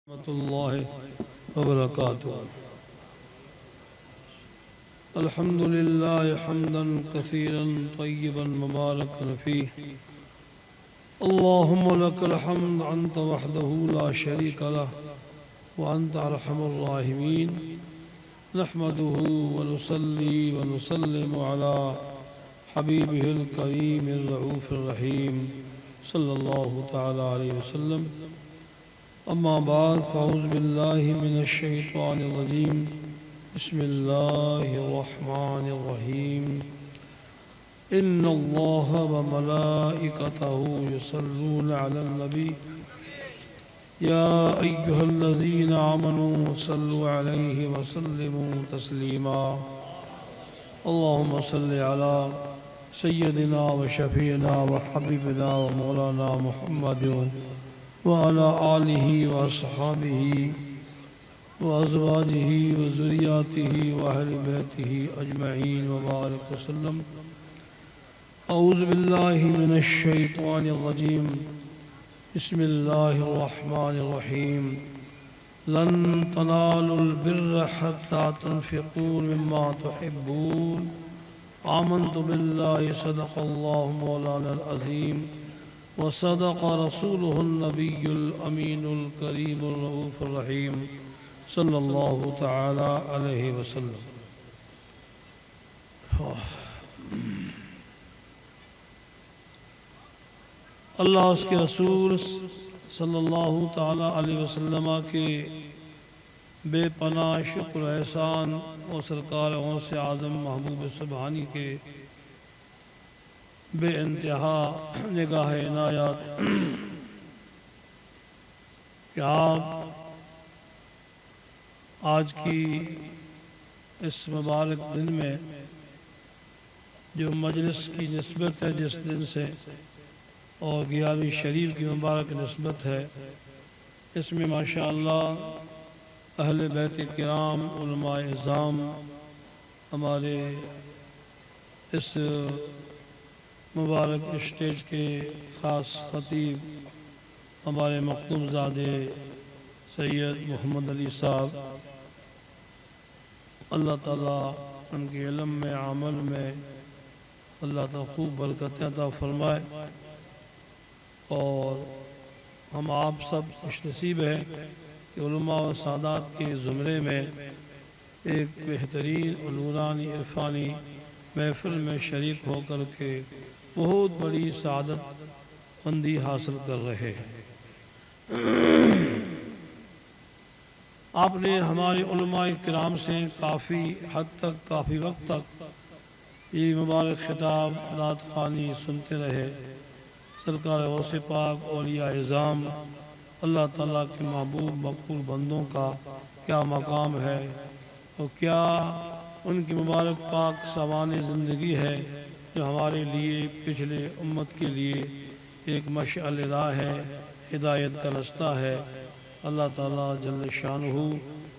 ورحمۃ اللہ وبرکاتہ الحمد للہ حمدا کثیرا طیبا مبارکا فیہ اللہم لک الحمد انت وحدہ لا شریک لہ وانت ارحم الراحمین نحمدہ ونصلی ونسلم علی حبیبہ الکریم الرؤوف الرحیم صلی اللہ تعالی علیہ وسلم اما بعد فاعوذ باللہ من الشیطان الرجیم بسم اللہ الرحمن الرحیم ان اللہ وملائکتہ یصلون علی النبی یا ایہا الذین آمنوا صلوا علیہ وسلموا تسلیما اللہم صل علی سیدنا وشفیعنا وحبیبنا ومولانا محمد وعلى آله وأصحابه وأزواجه وذرياته وأهل بيته أجمعين وبارك وسلم أعوذ بالله من الشيطان الرجيم بسم الله الرحمن الرحيم لن تنالوا البر حتى تنفقوا مما تحبون آمنت بالله صدق الله مولانا العظيم وصدق رسوله النبي الأمين الكريم الرؤوف الرحيم صلى الله تعالى عليه وسلم اللہ اس کے رسول صلی اللہ تعالی علیہ وسلم کے بے پناہ شکر احسان اور سرکار غوث اعظم محبوب سبحانی کے بے انتہا نگاہ عنایات کہ آپ آج کی اس مبارک دن میں جو مجلس کی نسبت ہے جس دن سے اور 11ویں شریف کی مبارک نسبت ہے اس میں ماشاءاللہ اہل بیت کرام علماء اعظام ہمارے اس مبارک اسٹیج کے خاص خطیب ہمارے مخدوم زادے سید محمد علی صاحب اللہ تعالیٰ ان کے علم میں عمل میں اللہ تعالیٰ خوب برکتیں عطا فرمائے اور ہم آپ سب خوش نصیب ہیں کہ علماء و سادات کے زمرے میں ایک بہترین اور نورانی عرفانی محفل میں شریک ہو کر کے بہت بڑی سعادت مندی حاصل کر رہے ہیں۔ آپ نے ہمارے علماء کرام سے کافی حد تک کافی وقت تک یہ مبارک خطاب رات خوانی سنتے رہے۔ سرکار غوث پاک اولیاء اعظام اللہ تعالیٰ کے محبوب مقبول بندوں کا کیا مقام ہے اور کیا ان کی مبارک پاک سوانح زندگی ہے جو ہمارے لیے پچھلے امت کے لیے ایک مشعل راہ ہے، ہدایت کا رستہ ہے۔ اللہ تعالیٰ جل شانہ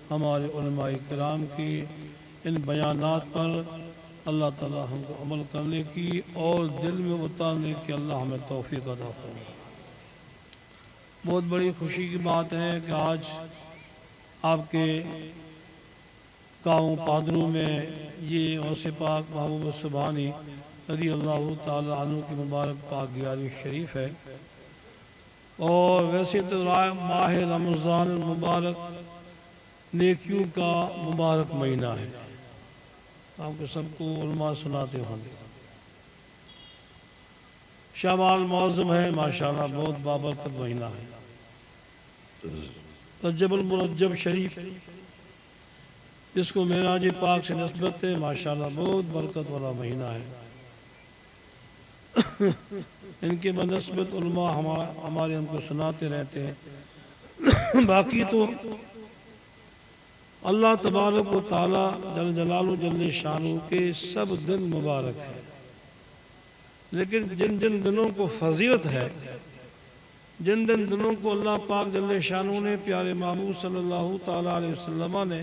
ہمارے علماء کرام کی ان بیانات پر اللہ تعالیٰ ہم کو عمل کرنے کی اور دل میں اتارنے کی اللہ ہمیں توفیق عطا فرمائے۔ بہت بڑی خوشی کی بات ہے کہ آج آپ کے گاؤں پادروں میں یہ غوث پاک محبوب سبحانی رضی اللہ تعالیٰ عنہ کی مبارک پاک 11ویں شریف ہے، اور ویسے تو ماہ رمضان المبارک نیکیوں کا مبارک مہینہ ہے، آپ کو سب کو علماء سناتے ہوں گے۔ شعبان معظم ہے، ماشاءاللہ بہت بابرکت مہینہ ہے۔ رجب المرجب شریف جس کو معراج پاک سے نسبت ہے، ماشاءاللہ بہت برکت والا مہینہ ہے۔ ان کے بنسبت علماء ہمارے ہم کو سناتے رہتے ہیں۔ باقی تو اللہ تبارک و تعالی جل جلالہ جل شانہ کے سب دن مبارک ہیں، لیکن جن جن دنوں کو فضیلت ہے، جن جن دنوں کو اللہ پاک جل شانہ نے پیارے محبوب صلی اللہ تعالیٰ علیہ وسلم نے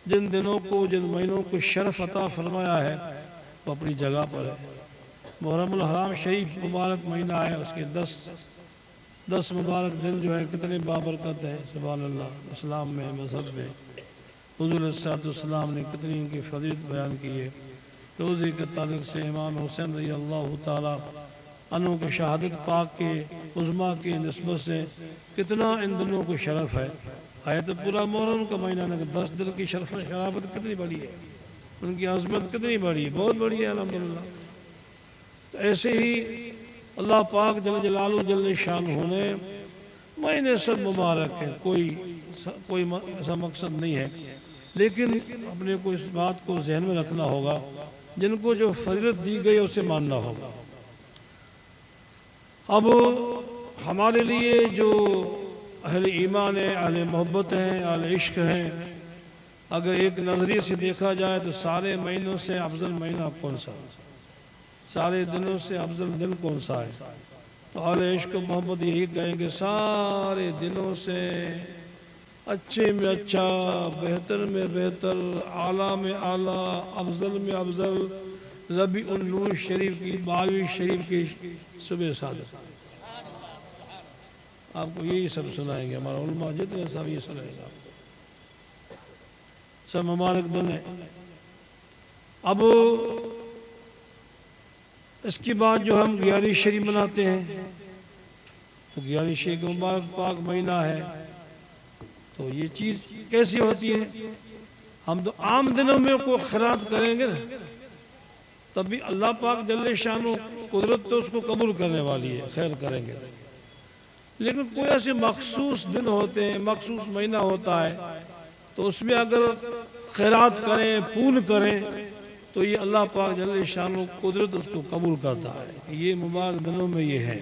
جن دنوں کو جن مہینوں کو شرف عطا فرمایا ہے وہ اپنی جگہ پر ہے۔ محرم الحرام شریف مبارک مہینہ ہے، اس کے 10 مبارک دن جو ہے کتنے بابرکت ہے، سبحان اللہ۔ اسلام میں، مذہب میں حضور صلی اللہ علیہ وسلم نے کتنی ان کی فضیلت بیان کی ہے۔ روزے کے تعلق سے امام حسین رضی اللہ تعالیٰ عنہ کے شہادت پاک کے عظمیٰ کی نسبت سے کتنا ان دنوں کو شرف ہے۔ ہے تو پورا محرم کا مہینہ، لیکن 10 دن کی شرافت کتنی بڑی ہے، ان کی عظمت کتنی بڑی ہے، بہت بڑی ہے الحمدللہ۔ تو ایسے ہی اللہ پاک جل جلالہ جل شانہ نے مہینے سب مبارک ہے، کوئی ایسا مقصد نہیں ہے، لیکن اپنے کو اس بات کو ذہن میں رکھنا ہوگا، جن کو جو فضیلت دی گئی اسے ماننا ہوگا۔ اب ہمارے لیے جو اہل ایمان ہیں، اہل محبت ہیں، اہل عشق ہیں، اگر ایک نظریے سے دیکھا جائے تو سارے مہینوں سے افضل مہینہ کون سا ہے، سارے دنوں سے افضل دن کون سا ہے؟ تو اہل عشق و محبت یہی کہیں گے سارے دنوں سے اچھے میں اچھا، بہتر میں بہتر، اعلیٰ میں اعلیٰ، افضل میں افضل ربیع النور شریف کی 22 شریف کی صبح صادق۔ آپ کو یہی سب سنائیں گے، ہمارا علماء جتنے سب یہ سنائیں گے، سب مبارک دن ہے۔ اب اس کے بعد جو ہم 11 شریف مناتے ہیں، تو 11 شریف مبارک پاک مہینہ ہے، تو یہ چیز کیسی ہوتی ہے؟ ہم تو عام دنوں میں کوئی خیرات کریں گے تب بھی اللہ پاک جل شانہ قدرت تو اس کو قبول کرنے والی ہے، خیر کریں گے، لیکن کوئی ایسے مخصوص دن ہوتے ہیں، مخصوص مہینہ ہوتا ہے، تو اس میں اگر خیرات کریں، پول کریں، تو یہ اللہ پاک جل شانہ قدرت اس کو قبول کرتا ہے۔ یہ مبارک دنوں میں یہ ہے۔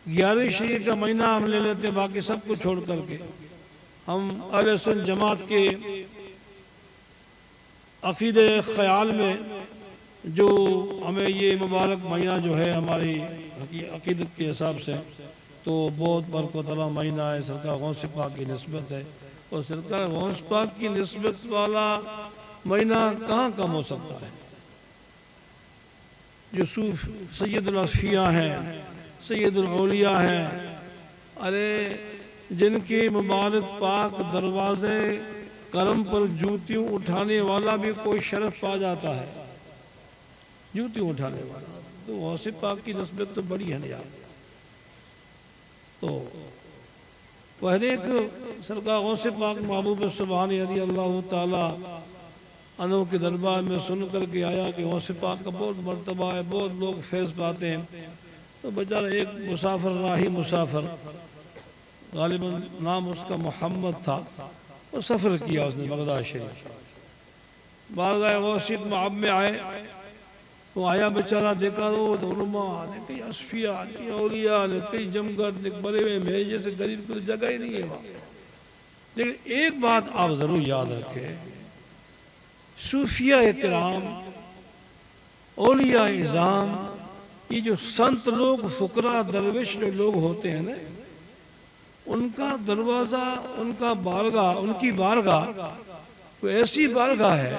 11 شریف کا مہینہ ہم لے لیتے ہیں، باقی سب کو چھوڑ کر کے ہم اہل سنت جماعت کے عقیدہ خیال میں جو ہمیں یہ مبارک مہینہ جو ہے ہماری عقیدت کے حساب سے تو بہت برکت والا مہینہ ہے، سرکار غوث پاک کی نسبت ہے، اور سرکار غوث پاک کی نسبت والا مہینہ کہاں کم ہو سکتا ہے؟ جو سید الاصفیاء ہیں، سید الاولیاء ہیں، ارے جن کے مبارک پاک دروازے کرم پر جوتیوں اٹھانے والا بھی کوئی شرف پا جاتا ہے، جوتیوں اٹھانے والا، تو غوث پاک کی نسبت تو بڑی ہے نا یار۔ تو پہلے ایک سرکار غوث پاک محبوب سبحانی رضی اللہ تعالی عنہ کے دربار میں سن کر کے آیا کہ غوث پاک کا بہت مرتبہ ہے، بہت لوگ فیض پاتے ہیں، تو بیچارہ ایک مسافر، راہی مسافر، غالباً نام اس کا محمد تھا، وہ سفر کیا اس نے بغداد شریف، بارگاہ غوثیت معاب میں آئے، وہ آیا بیچارہ، دیکھا وہ علماء نے کئی اصفیاء نے، اولیاء نے کئی جمگھر نے بڑے ہوئے میں، جیسے غریب کو جگہ ہی نہیں ہے وہاں۔ لیکن ایک بات آپ ضرور یاد رکھیں، صوفیاء کرام، اولیاء اعظام، یہ جو سنت لوگ، فقراء، درویش لوگ ہوتے ہیں نا، ان کا دروازہ، ان کا بارگاہ، ان کی بارگاہ کوئی ایسی بارگاہ ہے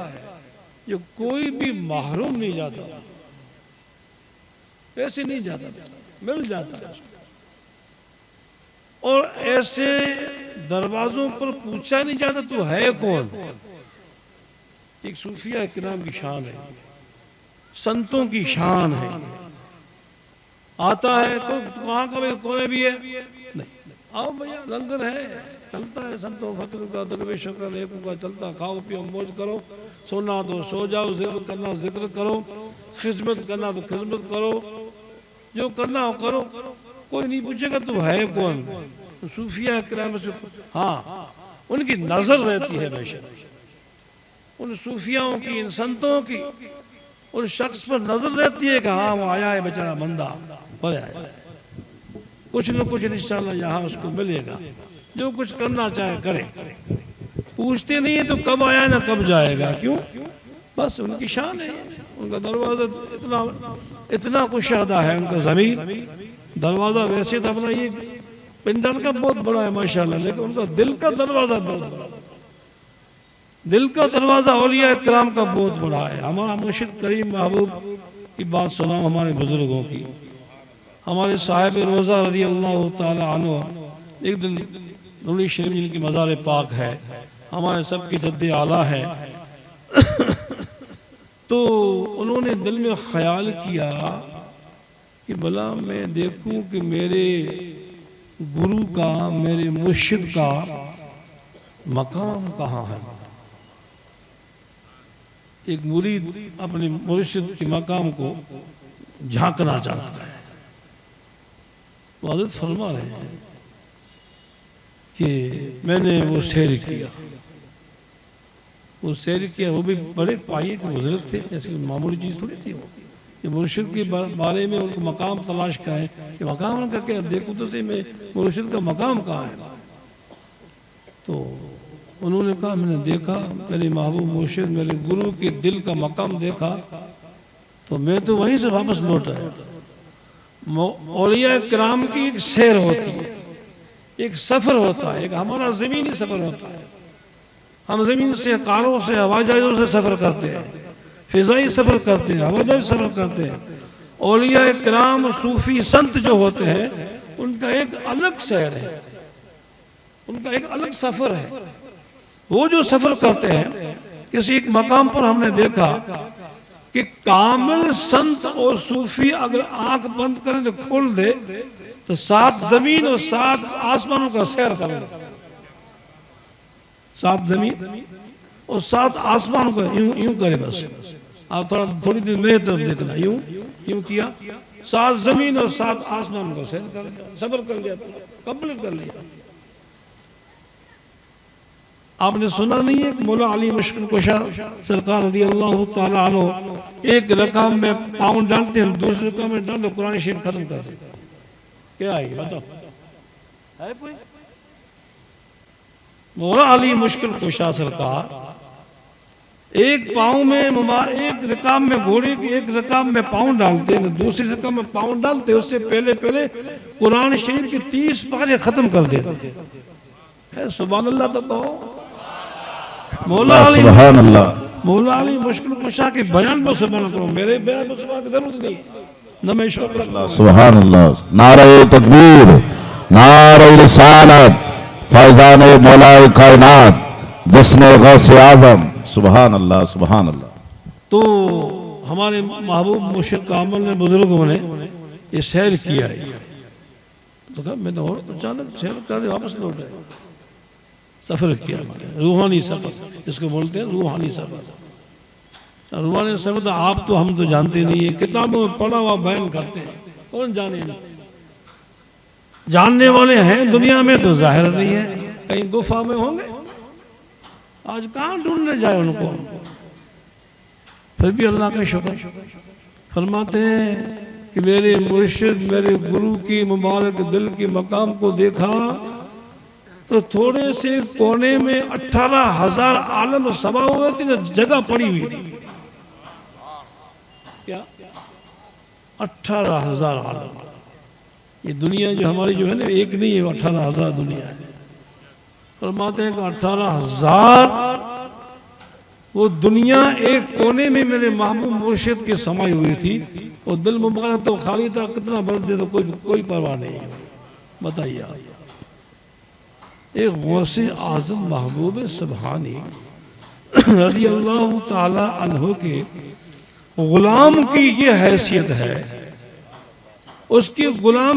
جو کوئی بھی محروم نہیں جاتا، ایسے نہیں جاتا، مل جاتا ہے، اور ایسے دروازوں پر پوچھا نہیں جاتا تو ہے کون۔ ایک صوفیاء کرام کی شان ہے، سنتوں کی شان ہے، آتا ہے تو وہاں کا کونے بھی ہے نہیں، آؤ بھیا لنگر ہے، چلتا ہے، سنتوں فقر کا، درویشوں کا، نیکوں کا چلتا، کھاؤ پیو موج کرو، سونا تو سو جاؤ، ذکر کرنا ذکر کرو، خدمت کرنا تو خدمت کرو، جو کرنا ہو کرو، کوئی نہیں پوچھے گا تو ہے کون۔ صوفیاء کرام سے ہاں ان کی نظر رہتی ہے ہمیشہ، ان صوفیاؤں کی، ان سنتوں کی، ان شخص پر نظر رہتی ہے کہ ہاں وہ آیا ہے بیچارہ بندہ، کچھ نہ کچھ انشاءاللہ یہاں اس کو ملے گا، جو کچھ کرنا چاہے کرے، پوچھتے نہیں ہیں تو کب آیا نہ کب جائے گا، کیوں؟ بس ان کی شان ہے، ان کا دروازہ اتنا کشادہ ہے، ان کا ضمیر دروازہ، ویسے تو اپنا یہ پنڈال کا بہت بڑا ہے ماشاءاللہ، لیکن ان کا دل کا دروازہ بہت بڑا، دل کا دروازہ اولیاء کرام کا بہت بڑا ہے۔ ہمارا مرشد کریم محبوب کی بات سنا ہمارے بزرگوں کی، ہمارے صاحب روزہ رضی اللہ تعالی عنہ ایک دن نوری شریف جن کی مزار پاک ہے، ہمارے سب کی جد اعلیٰ ہے، تو انہوں نے دل میں خیال کیا کہ بھلا میں دیکھوں کہ میرے گرو کا، میرے مرشد کا مقام کہاں ہے۔ ایک مرید اپنے مرشد کے مقام کو جھانکنا چاہتا ہے۔ وہ حضرت فرما رہے ہیں کہ میں نے وہ سیر کیا، وہ بھی بڑے پائے کے بزرگ تھے، جیسے معمولی چیز تھوڑی تھی وہ، کہ مرشد کے بارے میں ان کو مقام تلاش کریں کہ مقام ان کا کیا، دیکھو تو صحیح میں مرشد کا مقام کہاں ہے۔ تو انہوں نے کہا میں نے دیکھا میرے محبوب مرشد، میرے گرو کے دل کا مقام دیکھا تو میں تو وہیں سے واپس لوٹا ہے۔ اولیاء کرام کی ایک سیر ہوتی ہے، ایک سفر ہوتا ہے، ایک ہمارا زمینی سفر ہوتا ہے۔ ہم زمین سے، کاروں سے، ہوائی جہازوں سے سفر کرتے ہیں، فضائی سفر کرتے ہیں، ہوائی جہاز سفر کرتے ہیں۔ اولیاء کرام، صوفی، سنت جو ہوتے ہیں ان کا ایک الگ سیر ہے، ان کا ایک الگ سفر ہے۔ وہ جو سفر کرتے ہیں، کسی ایک مقام پر ہم نے دیکھا کہ کامل سنت اور صوفی اگر آنکھ بند کریں تو کھول دے تو 7 زمین اور 7 آسمانوں کا سیر کریں، 7 زمین اور 7 آسمانوں کا یوں کرے۔ بس آپ تھوڑی دیر میرے طرف دیکھنا، یوں کیا، 7 زمین اور 7 آسمانوں کا سیر کر لیا، سفر کر لیا، کمپلیٹ کر لیا۔ آپ نے سنا نہیں ہے کہ مولا علی مشکل کشا سرکار رضی اللہ تعالی عنہ ایک رکعت میں پاؤں ڈالتے ہیں، دوسری رکعت میں ڈال دو قرآن شریف ختم کر دیتے ہیں۔ کیا ہے یہ بتاؤ، ہے کوئی؟ مولا علی مشکل کشا سرکار ایک پاؤں میں ایک رکعت میں گھوڑے کی ایک رکعت میں پاؤں ڈالتے ہیں، دوسری رکعت میں پاؤں ڈالتے، اس سے پہلے قرآن شریف کی 30 پارے ختم کر دیتے ہیں۔ سبحان اللہ تو کہو۔ سبحان اللہ۔ مولا علی مشکل کشا کے بیان پر سبحان کرو، میرے بیان پر سبحان کی ضرورت نہیں، نہ میں شوق رکھتا ہوں۔ سبحان اللہ۔ نعرہ تکبیر، نعرہ رسالت، فیضان مولا کائنات، جشن غوث اعظم۔ سبحان اللہ، سبحان اللہ۔ تو ہمارے محبوب مرشد کامل نے، بزرگوں نے یہ سیر کیا ہے، تو کہا میں تو اور اچانک سیر کر واپس لوٹ آئے، سفر کیا، روحانی سفر جس کو بولتے ہیں، روحانی سفر۔ روحانی سفر تو آپ تو ہم تو جانتے نہیں ہیں، کتابوں میں پڑھا ہوا بیان کرتے ہیں، کون جانے نہیں، جاننے والے ہیں دنیا میں تو ظاہر نہیں ہے، کہیں گفا میں ہوں گے، آج کہاں ڈھونڈنے جائے ان کو۔ پھر بھی اللہ کا شکر، فرماتے ہیں کہ میرے مرشد، میرے گرو کی مبارک دل کے مقام کو دیکھا تو تھوڑے سے کونے میں 18,000 عالم سما ہوئے تھے، جگہ پڑی ہوئی تھی۔ کیا 18,000 عالم؟ یہ دنیا جو ہماری جو ہے نا ایک نہیں ہے، 18,000 دنیا ہے۔ فرماتے ہیں کہ 18,000 وہ دنیا ایک کونے میں میرے محبوب مرشد کے سمائی ہوئی تھی، اور دل مبارک تو خالی تھا، کتنا بھر دے تو کوئی پرواہ نہیں ہے۔ بتائیے آپ، ایک غوث اعظم محبوب سبحانی رضی اللہ تعالی عنہ کے غلام کی یہ حیثیت ہے، اس کی غلام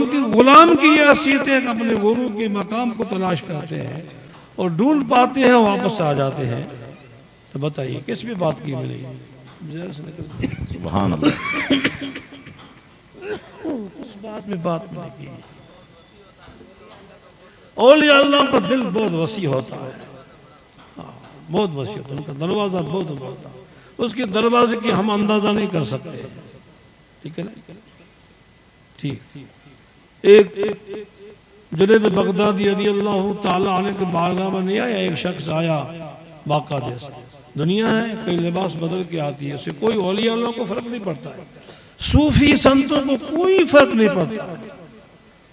کی یہ حیثیت ہے کہ اپنے گرو کے مقام کو تلاش کرتے ہیں اور ڈھونڈ پاتے ہیں، واپس آ جاتے ہیں۔ تو بتائیے کس بھی بات کی ملے گی؟ سبحان اللہ۔ اس بات میں بات نہیں کی۔ اولیاء اللہ کا دل بہت وسیع ہوتا ہے، بہت وسیع ہوتا ہے، ان کا دروازہ بہت ہوتا ہے، اس کے دروازے کی ہم اندازہ نہیں کر سکتے۔ ٹھیک ہے نا؟ ٹھیک۔ ایک جنید بغدادی رضی اللہ تعالی عنہ کے بارگاہ میں نہیں آیا، ایک شخص آیا باقا جیسا، دنیا ہے کئی لباس بدل کے آتی ہے، اسے کوئی اولیاء اللہ کو فرق نہیں پڑتا ہے، صوفی سنتوں کو کوئی فرق نہیں پڑتا،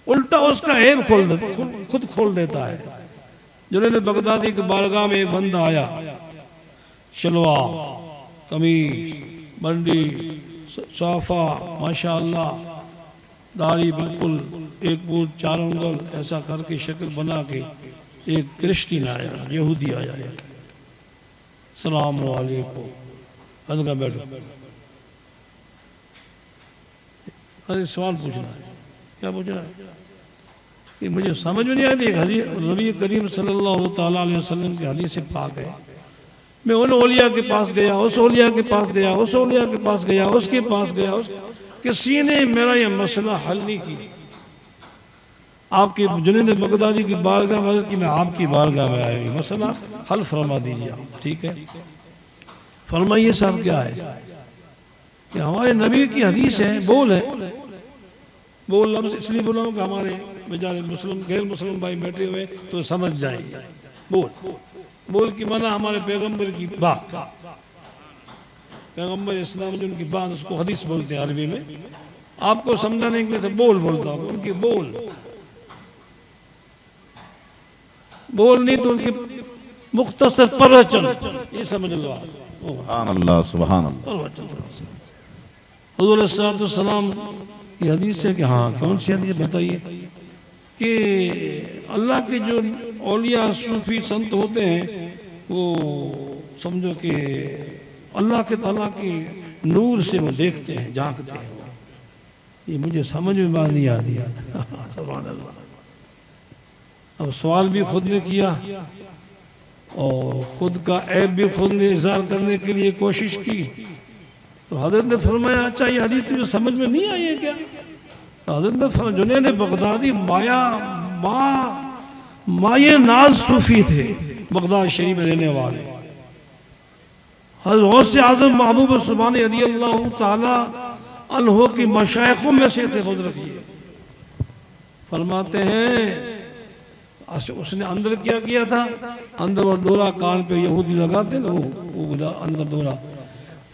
الٹا اس کا عیب خود کھول دیتا ہے۔ جنید بغدادی کے بارگاہ میں ایک بندہ آیا، شلوار، قمیض، بنڈی، صافہ، ماشاءاللہ، داڑھی بالکل ایک فٹ 4 انگل ایسا کر کے شکل بنا کے ایک کرسچین آیا، یہودی آیا، السلام علیکم، حضرت کا بیٹھو، ارے سوال پوچھنا ہے، کیا پوچھنا ہے کہ مجھے سمجھ میں نہیں آتی. نبی کریم صلی اللہ تعالیٰ علیہ وسلم کی حدیث پاک ہے، میں ان اولیاء کے پاس گیا، اس اولیاء کے پاس گیا، اس اولیاء کے پاس گیا، اس کے پاس گیا، کسی نے میرا یہ مسئلہ حل نہیں کی. آپ کے جنید بغدادی کی بارگاہ میں عرض کی میں آپ کی بارگاہ میں آئی، مسئلہ حل فرما دیجیے آپ. ٹھیک ہے، فرمائیے صاحب کیا ہے؟ کہ ہمارے نبی کی حدیث ہے، بول ہے، بول لفظ اس لیے بولا ہوں کہ ہمارے بیچارے مسلم غیر مسلم بھائی بیٹھے ہوئے تو سمجھ جائیں گے. بول کی معنی ہمارے پیغمبر کی بات، پیغمبر اسلام جو ان کی بات، اس کو حدیث بولتے ہیں عربی میں. آپ کو سمجھانے کے لیے بول بولتا ہوں، ان کی بول نہیں تو ان کی مختصر پرچن، یہ سمجھ لو آپ. سبحان اللہ سبحان اللہ. حضور صلی اللہ علیہ وسلم کی حدیث ہے کہ ہاں کون سی حدیث بتائیے؟ کہ اللہ کے جو اولیاء صوفی سنت ہوتے ہیں وہ سمجھو کہ اللہ کے تعالیٰ کے نور سے وہ دیکھتے ہیں، جھانکتے ہیں. یہ مجھے سمجھ میں بات نہیں آتی. سبحان اللہ. اب سوال بھی خود نے کیا اور خود کا عیب بھی خود نے اظہار کرنے کے لیے کوشش کی. تو حضرت نے فرمایا اچھا یہ حدیث تجھے سمجھ میں نہیں آئی ہے کیا؟ تو حضرت نے فرمایا جنید بغدادی مایہ ناز صوفی تھے، بغداد شریف میں رہنے والے. حضرت غوث اعظم محبوب سبحانی رضی اللہ تعالی عنہ کی مشائخوں میں سے تھے. خود رکھیے، فرماتے ہیں اس نے اندر کیا کیا تھا، اندر وہ ڈورا کان پہ یہودی لگاتے نا، وہ اندر ڈورا.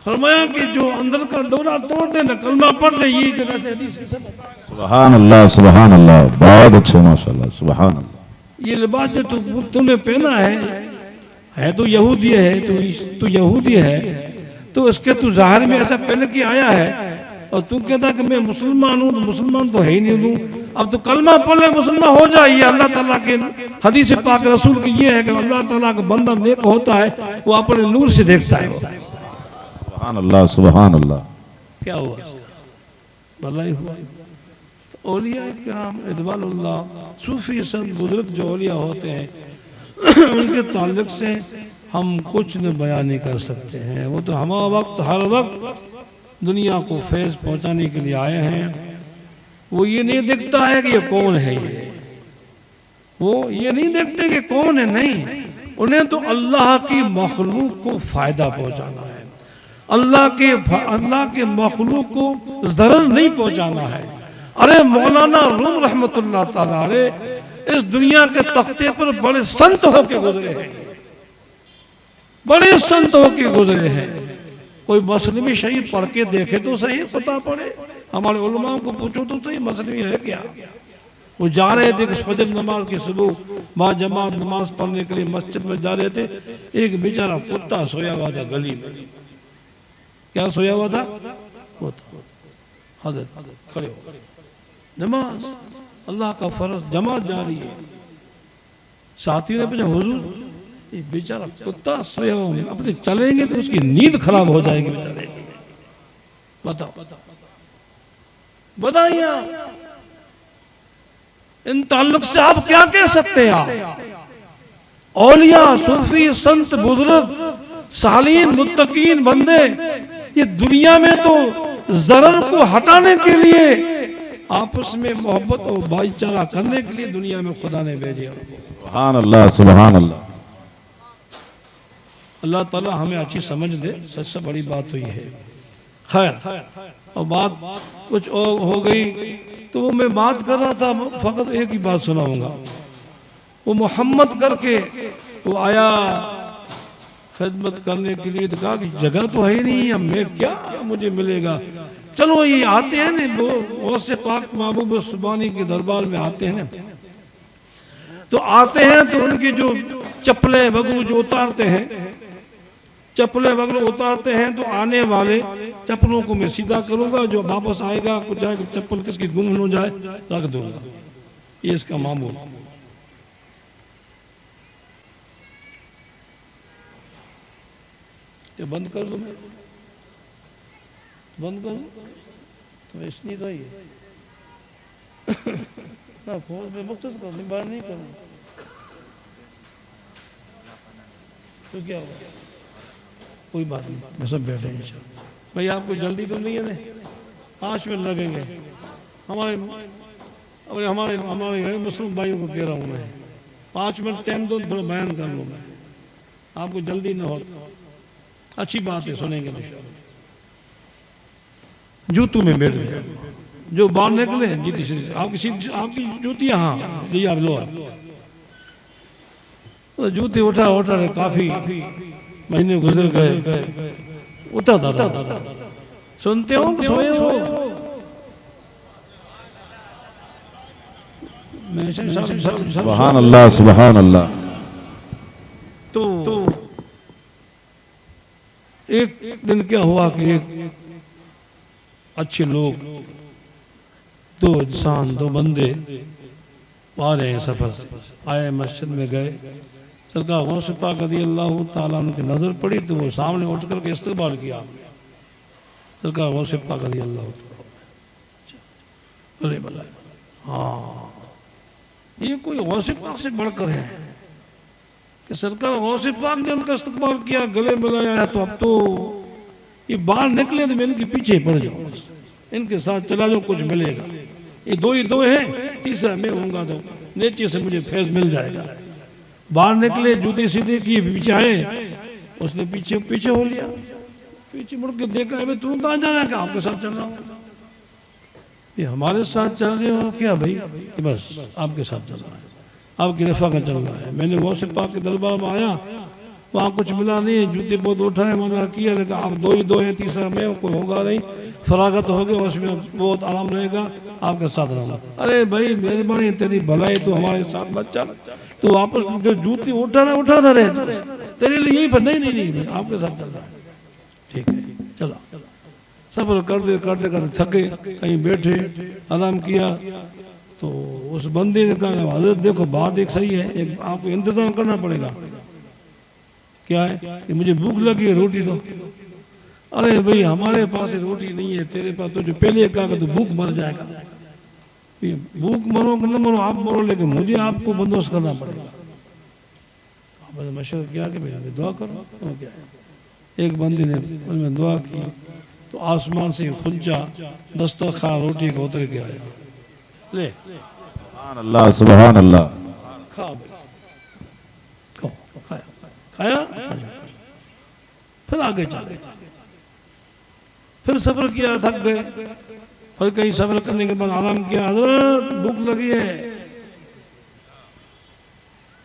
فرمایا کہ جو اندر کا ڈورا توڑ دے نا، کلمہ پڑھ لے، یہ جگہ سے حدیث کی سبب. سبحان اللہ سبحان اللہ. بہت اچھے ماشاءاللہ. سبحان اللہ. یہ لباس جو تم نے پہنا ہے تو یہودی ہے، تو یہودی ہے تو اس کے تو ظاہر میں ایسا پہن کے آیا ہے، اور تو کہتا کہ میں مسلمان ہوں، تو مسلمان تو ہے ہی نہیں ہوں. اب تو کلمہ پڑھ لے مسلمان ہو جائے. یہ اللہ تعالیٰ کے حدیث پاک رسول کی یہ ہے کہ اللہ تعالیٰ کا بندہ نیک ہوتا ہے وہ اپنے نور سے دیکھتا ہے. سبحان اللہ سبحان اللہ. کیا ہوا؟ بھلائی ہوا. اولیاء کرام رضوان اللہ، صوفی سنت بزرگ جو اولیاء ہوتے ہیں ان کے تعلق سے ہم کچھ نہ بیان نہیں کر سکتے ہیں. وہ تو ہمہ وقت ہر وقت دنیا کو فیض پہنچانے کے لیے آئے ہیں. وہ یہ نہیں دیکھتا ہے کہ یہ کون ہے، وہ یہ نہیں دیکھتے کہ کون ہے، نہیں، انہیں تو اللہ کی مخلوق کو فائدہ پہنچانا ہے، اللہ کے مخلوق کو ضرر نہیں پہنچانا ہے. ارے مولانا روم رحمت اللہ تعالیٰ علیہ اس دنیا کے تختے پر بڑے سنت ہو کے گزرے ہیں، بڑے سنت ہو کے گزرے ہیں. کوئی مسلمی شریف پڑھ کے دیکھے تو صحیح، پتہ پڑے. ہمارے علماء کو پوچھو تو صحیح مسلمی ہے کیا. وہ جا رہے تھے فجر نماز کی صبح با جماعت نماز پڑھنے کے لیے مسجد میں جا رہے تھے. ایک بیچارہ کتا سویا ہوا تھا گلی میں. کیا سویا ہوا تھا؟ حضرت کھڑے ہو، نماز اللہ کا فرض، جماعت جاری ہے. ساتھی نے پوچھا حضور یہ بیچارہ کتا سویا ہوا ہے، اپنے چلیں گے تو اس کی نیند خراب ہو جائے گی بیچارے. بتائیے ان تعلق سے آپ کیا کہہ سکتے ہیں؟ آپ اولیاء صوفی سنت بزرگ صالحین متقین بندے یہ دنیا میں تو ضرر کو ہٹانے کے لیے آپس میں محبت اور بھائی چارہ کرنے کے لیے دنیا میں خدا نے بھیجے. سبحان اللہ سبحان اللہ. اللہ تعالی ہمیں اچھی سمجھ دے. سچ سے بڑی بات تو یہ ہے. خیر، اور بات کچھ اور ہو گئی تو وہ میں بات کر رہا تھا، فقط ایک ہی بات سناؤں گا. وہ محمد کر کے وہ آیا خدمت کرنے کے لیے، تو کہا کہ جگہ تو ہے نہیں، اب میں کیا مجھے ملے گا. چلو یہ آتے ہیں نا، وہ غوث پاک محبوب سبحانی کے دربار میں آتے ہیں، تو آتے ہیں تو ان کی جو چپلیں بگو جو اتارتے ہیں، چپلیں وغیرہ اتارتے ہیں تو آنے والے چپلوں کو میں سیدھا کروں گا، جو واپس آئے گا کچھ جائے گا چپل کس کی گم ہو جائے رکھ دوں گا، یہ اس کا معمول۔ یہ بند کر دوں میں، بند کر دوں تو اس نہیں رہی ہے فون پہ مختصر کروں، بار نہیں کروں تو کیا ہوگا، کوئی بات نہیں، میں سب بیٹھے ہیں انشاءاللہ۔ بھائی آپ کو جلدی تو نہیں ہے نا، 5 منٹ لگیں گے، ہمارے مسلم بھائیوں کو کہہ رہا ہوں میں، 5 منٹ ٹائم دو تھوڑا بیان کر لوں میں، آپ کو جلدی نہ ہو، اچھی بات ہے سنیں گے انشاءاللہ۔ جوتوں میں بیٹھ گئے، جو باہر نکلے جیتی شریف آپ کی جوتی ہاں جی آپ لو، جوتی اٹھا کافی مہینے گزر گئے، اٹھا تھا سنتے ہو سوئے ہو، سبحان اللہ سبحان اللہ۔ تو ایک دن کیا ہوا کہ ایک اچھے لوگ، دو انسان، دو بندے آ رہے ہیں سفر سے، آئے مسجد میں گئے، سرکار غوث پاک رضی اللہ تعالیٰ عنہ کی نظر پڑی تو وہ سامنے اٹھ کر کے استقبال کیا سرکار غوث پاک رضی اللہ تعالیٰ، ہاں یہ کوئی غوث پاک سے بڑھ کر ہے کہ سرکار غوث پاک نے ان کا استقبال کیا، گلے ملایا ہے، تو اب تو یہ باہر نکلے تو میں ان کے پیچھے پڑ جاؤں، ان کے ساتھ چلا جاؤ کچھ ملے گا، یہ دو ہی دو ہیں، تیسرا میں ہوں گا تو نیچے سے مجھے فیض مل جائے گا۔ باہر نکلے، جوتے سیدھے کیے، پیچھے آئے، اس نے پیچھے ہو لیا، پیچھے مڑ کے دیکھا ہے تو کہاں جانا ہے کہ آپ کے ساتھ چل رہا ہوں، یہ ہمارے ساتھ چل رہے ہو کیا بھائی، بس آپ کے ساتھ چل رہا ہے، آپ کی رفع کا چل رہا ہے۔ میں نے غوث پاک کے دربار میں آیا، وہاں کچھ ملا نہیں، جوتے بہت اٹھائے، منع کیا، لیکن آپ دو ہی دو ہیں، تیسرا میں کوئی ہوگا نہیں، فراغت ہوگی، اس میں بہت آرام رہے گا، آپ کے ساتھ رہوں۔ ارے بھائی مہربانی تیری بھلائی، تو ہمارے ساتھ مت چل، تو واپس جو جوتی اٹھانا رہے تیرے لیے یہی پر نہیں آپ کے ساتھ چل رہا ہے، ٹھیک ہے چلا۔ سفر کرتے تھکے، کہیں بیٹھے آرام کیا تو اس بندے نے کہا حضرت دیکھو بات ایک صحیح ہے، ایک آپ کو انتظام کرنا پڑے گا، کیا ہے کہ مجھے بھوک لگی ہے، روٹی دو۔ ارے بھئی ہمارے پاس روٹی نہیں ہے، تیرے پاس تو جو پہلے کہا کہ تو بھوک مر جائے گا، بھوک مرو کہ نہ مرو آپ مرو، لیکن مجھے آپ کو بندوبست کرنا پڑے گا۔ آپ نے مشورہ کیا کہ بھئی دعا کرو، کیا ہے ایک بندے نے ان میں دعا کی تو آسمان سے خلچہ دسترخوان روٹی کو اتر کے آیا، لے سبحان اللہ سبحان اللہ۔ کھایا، پھر آگے چلے، پھر سفر کیا، تھک گئے، پھر کہیں سفر کرنے کے بعد آرام کیا، حضرت بھوک لگی ہے۔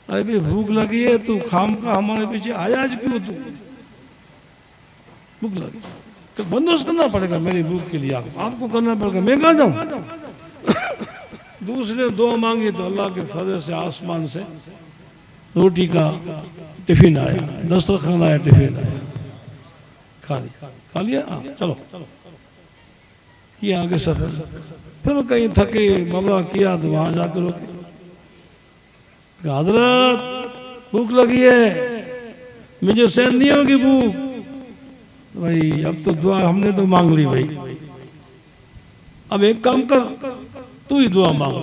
ارے بھی بھوک لگی ہے تو خام کا ہمارے پیچھے آیا آج کیوں، تو بھوک لگی تو بندوبست کرنا پڑے گا میری بھوک کے لیے، آپ کو کرنا پڑے گا، میں کہاں جاؤں۔ دوسرے دعا مانگی تو اللہ کے فضل سے آسمان سے روٹی کا ٹفن آیا، دسترخوان آیا، ٹفن آیا، کھا لیا چلو کیا آگے سفر۔ پھر کہیں تھکے ممرہ کیا تو وہاں جا کر روکے، حضرت بھوک لگی ہے، مجھے سہن نہیں ہوگی بھوک۔ بھائی اب تو دعا ہم نے تو مانگ لی بھائی، اب ایک کام کر، تو ہی دعا مانگ،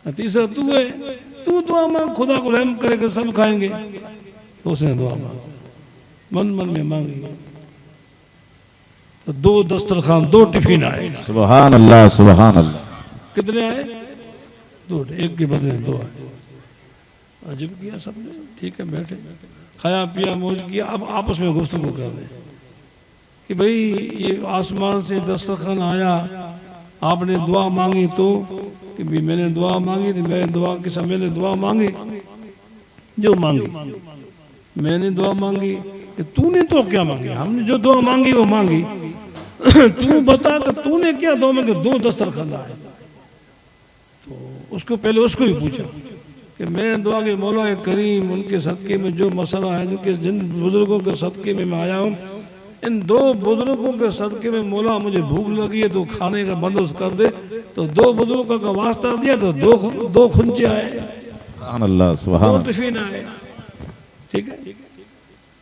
تیسرا تو ہے، تو دعا مانگ، خدا کو رحم کرے کہ سب کھائیں گے، تو اس نے دعا مانگ، من میں مانگی تو 2 دسترخوان 2 ٹفن آئے، سبحان اللہ سبحان اللہ۔ کتنے آئے، 2، ایک کے بدلے 2 آئے۔ عجب کیا سب نے، ٹھیک ہے بیٹھے، کھایا پیا موج کیا، اب آپس میں گفتگو کر رہے ہیں کہ بھئی یہ آسمان سے دسترخوان آیا، آپ نے دعا مانگی تو کہ بھی میں نے دعا مانگی تو میں دعا کے ساتھ میں نے دعا مانگی جو مانگی، میں نے دعا مانگی کہ تو نے تو کیا مانگی، ہم نے جو دعا مانگی وہ مانگی، تو بتا کہ تو نے کیا دعا مانگی، 2 دسترخوان آئے۔ تو اس کو پہلے اس کو ہی پوچھا کہ میں دعا کہ مولا کریم ان کے صدقے میں جو مسئلہ ہے، جن بزرگوں کے صدقے میں آیا ہوں، ان دو بزرگوں کے صدقے میں مولا مجھے بھوک لگی ہے تو کھانے کا بندوبست کر دے. تو دو بزرگوں کا واسطہ دیا تو دو کھنچے آئے، سبحان اللہ سبحان دو اللہ. ٹفین آئے. ٹھیک ہے.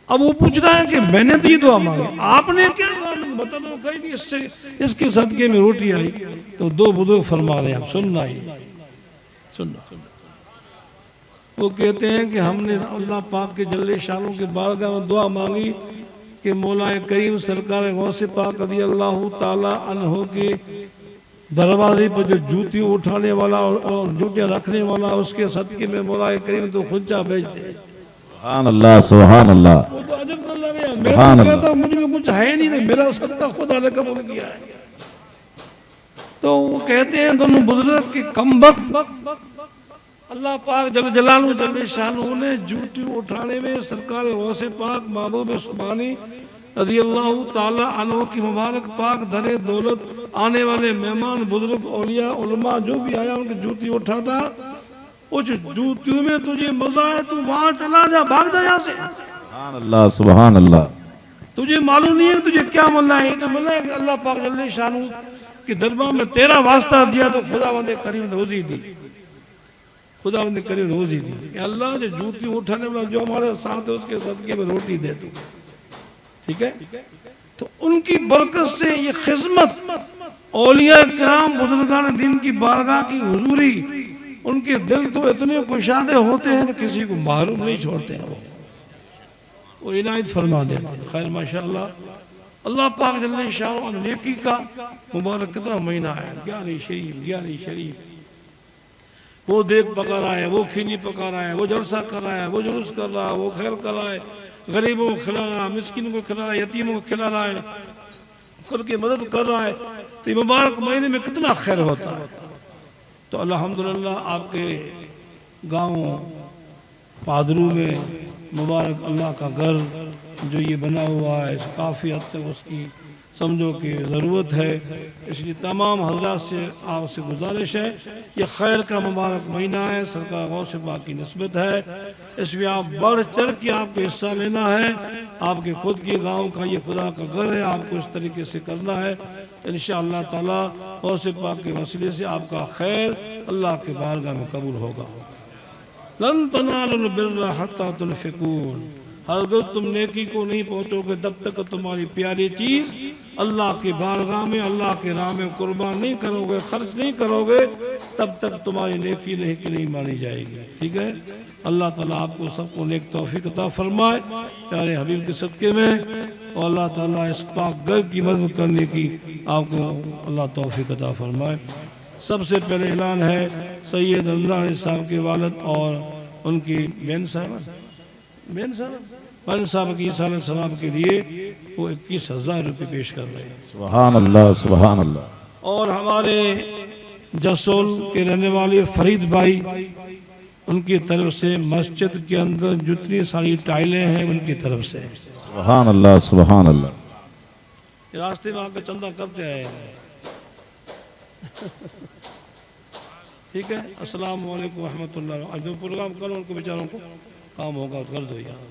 اب وہ پوچھ رہا ہے کہ میں نے تو یہ دعا مانگی، آپ نے کیا دعا مانگی بتا دو. کہیں اس کے صدقے میں روٹی آئی. تو دو بزرگ فرما رہے ہیں، سننا ہی سننا. وہ کہتے ہیں کہ ہم نے اللہ پاک کے جل شانوں کے بارگاہ میں دعا مانگی کہ مولا کریم سرکار غوث پاک رضی اللہ تعالی عنہ کے دروازے پر جو جوتی اٹھانے والا اور جوتیاں رکھنے والا، اس کے صدقے میں مولا کریم تو خنچا بیچ دے. سبحان اللہ سبحان اللہ. وہ تو عجب کر لگا، میں تو کہتا ہوں مجھ میں کچھ ہے نہیں، میرا صدقہ خدا نے قبول کیا ہے. تو وہ کہتے ہیں دونوں بزرگ کی کم وقت اللہ پاک جل جلالہ جل شانہ نے جوتی اٹھانے میں سرکار غوث پاک محبوب سبحانی رضی اللہ تعالی عنہ کی مبارک پاک در دولت آنے والے مہمان بزرگ اولیاء علماء جو بھی آیا ان کی جوتی اٹھاتا. کچھ جوتیوں میں تجھے مزہ ہے تو وہاں چلا جا، بھاگ جا یہاں سے. سبحان اللہ سبحان اللہ. تجھے معلوم نہیں ہے تجھے کیا ملنا ہے. تو ملنا ہے کہ اللہ پاک جل شانہ کی دربار میں تیرا واسطہ دیا تو خدا بند کریم نے روزی دی. خدا بند کریم نے روزی دی کہ اللہ جو جوتی اٹھانے والا جو ہمارے ساتھ ہے اس کے صدقے میں روٹی دے دو. ٹھیک ہے. تو ان کی برکت سے یہ خدمت اولیاء کرام بزرگان دین کی بارگاہ کی حضوری، ان کے دل تو اتنے کشادے ہوتے ہیں کہ کسی کو محروم نہیں چھوڑتے ہیں. وہ عنایت فرما دیتے ہیں. خیر ماشاءاللہ. اللہ پاک جل شانہ نیکی کا مبارک کتنا مہینہ ہے. 11 شریف وہ دیکھ پکا رہا ہے، وہ کھینی پکا رہا ہے، وہ جلسہ کر رہا ہے، وہ جلوس کر رہا ہے، وہ خیر کر رہا ہے، غریبوں کو کھلا رہا ہے، مسکین کو کھلا رہا ہے، یتیموں کو کھلا رہا ہے، کر کے مدد کر رہا ہے. تو یہ مبارک مہینے میں کتنا خیر ہوتا ہے. تو الحمدللہ آپ کے گاؤں پادرو میں مبارک اللہ کا گھر جو یہ بنا ہوا ہے کافی حد تک اس کی سمجھو کہ ضرورت ہے. اس لیے تمام حضرات سے آپ سے گزارش ہے، یہ خیر کا مبارک مہینہ ہے، سرکار غوث پاک کی نسبت ہے. اس میں آپ بڑھ چڑھ کے آپ کو حصہ لینا ہے. آپ کے خود کے گاؤں کا یہ خدا کا گھر ہے، آپ کو اس طریقے سے کرنا ہے. انشاءاللہ تعالی غوث پاک کے وسیلے سے آپ کا خیر اللہ کے بارگاہ میں قبول ہوگا. لن تنالوا البر حتى تنفقوا، ہرگز تم نیکی کو نہیں پہنچو گے جب تک تمہاری پیاری چیز اللہ کی بارگاہ میں اللہ کے راہ میں قربان نہیں کرو گے، خرچ نہیں کرو گے، تب تک تمہاری نیکی نہیں مانی جائے گی. ٹھیک ہے. اللہ تعالیٰ آپ کو سب کو نیک توفیق عطا فرمائے پیارے حبیب کے صدقے میں، اور اللہ تعالیٰ اس پاک گھر کی مدد کرنے کی آپ کو اللہ توفیق عطا فرمائے. سب سے پہلے اعلان ہے سید رمضان علی صاحب کے والد اور ان کی بہن صاحب کی سال ثواب کے لیے وہ 21,000 روپے پیش کر رہے ہیں. سبحان اللہ سبحان اللہ. اور ہمارے جسول کے رہنے والے فرید بھائی، ان کی طرف سے مسجد کے اندر جتنی ساری ٹائلیں ہیں ان کی طرف سے سبحان اللہ سبحان اللہ. راستے میں آ کے چندہ کرتے آئے. ٹھیک ہے. السلام علیکم ورحمۃ اللہ. جو پروگرام کرو ان کو بیچاروں کو کام ہوگا کر دو یہاں.